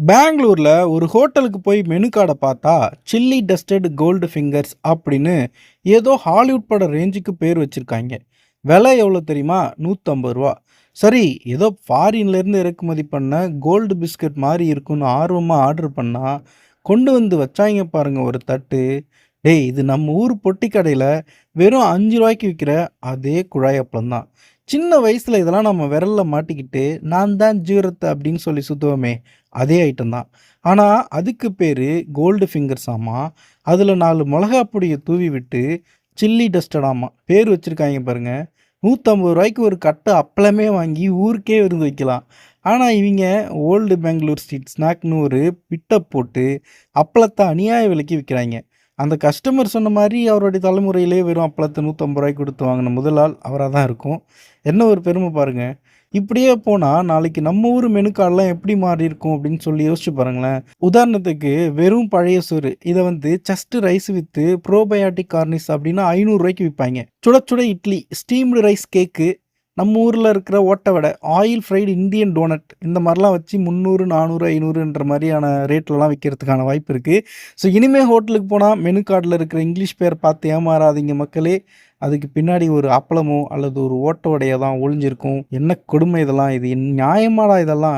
பெங்களூர்ல ஒரு ஹோட்டலுக்கு போய் மெனு கார்டை பார்த்தா சில்லி டஸ்டட் கோல்டு ஃபிங்கர்ஸ் அப்படின்னு ஏதோ ஹாலிவுட் பட ரேஞ்சுக்கு பேர் வச்சிருக்காங்க. விலை எவ்வளோ தெரியுமா? 150 ரூபா. சரி, ஏதோ ஃபாரின்ல இருந்து இறக்குமதி பண்ண கோல்டு பிஸ்கட் மாதிரி இருக்குன்னு ஆர்வமா ஆர்டர் பண்ணா கொண்டு வந்து வச்சாங்க பாருங்க ஒரு தட்டு. டேய், இது நம்ம ஊர் பொட்டி கடையில் வெறும் 5 ரூபாய்க்கு விற்கிற அதே குழாய் அப்பளம் தான். சின்ன வயசுல இதெல்லாம் நம்ம விரல்ல மாட்டிக்கிட்டு நான் தான் ஜீரத் அப்படின்னு சொல்லி சுத்துவோமே, அதே ஐட்டம் தான். ஆனா அதுக்கு பேரு கோல்டு ஃபிங்கர்ஸாமா. அதுல 4 மிளகா பொடிய தூவி விட்டு சில்லி டஸ்டடாமா பேர் வச்சிருக்காங்க பாருங்க. ரூ. 150க்கு ஒரு கட்டு அப்பளமே வாங்கி ஊருக்கே விருந்து வைக்கலாம். ஆனா இவிங்க ஓல்டு பெங்களூர் ஸ்ட்ரீட் ஸ்நாக்ன்னு ஒரு பிட்ட போட்டு அப்பளத்த அநியாய விலைக்கு விக்கிறாய்ங்க. அந்த கஸ்டமர் சொன்ன மாரி அவருடைய தலைமுறையிலே வெறும் அப்பளத்த ரூ. 150 குடுத்து வாங்குன முதல் ஆள் அவரா தான் இருக்கும். என்ன ஒரு பெருமை பாருங்க! இப்படியே போனா, நாளைக்கு நம்ம ஊர் மெனு கார்ட்லாம் எப்படி மாறியிருக்கும் அப்படின்னு சொல்லி யோசிச்சு பாருங்களேன். உதாரணத்துக்கு வெறும் பழைய சோறு. இத வந்து just rice with probiotic Cornish அப்படின்னு ரூ. 500க்கு விப்பாய்ங்க. சுட சுட இட்லி, ஸ்டீம்டு ரைஸ் கேக்கு, நம்ம ஊர்ல இருக்கிற ஓட்ட வடை, ஆயில் ஃப்ரைடு இந்தியன் டோனட் இந்த மாரிலாம் வச்சு 300, 400, 500ன்ற மாரியான ரேட்லலாம் விக்கிறதுக்கான வாய்ப்பு இருக்கு. ஸோ இனிமே ஹோட்டலுக்கு போனா மெனு கார்ட்ல இருக்கிற இங்கிலீஷ் பேர பார்த்து ஏமாறாதீங்க மக்களே. அதுக்கு பின்னாடி ஒரு அப்பளமோ அல்லது ஒரு ஓட்ட வடையோ தான் ஒளிஞ்சிருக்கும். என்ன கொடுமை இதெல்லாம்! இது நியாயமாடா இதெல்லாம்?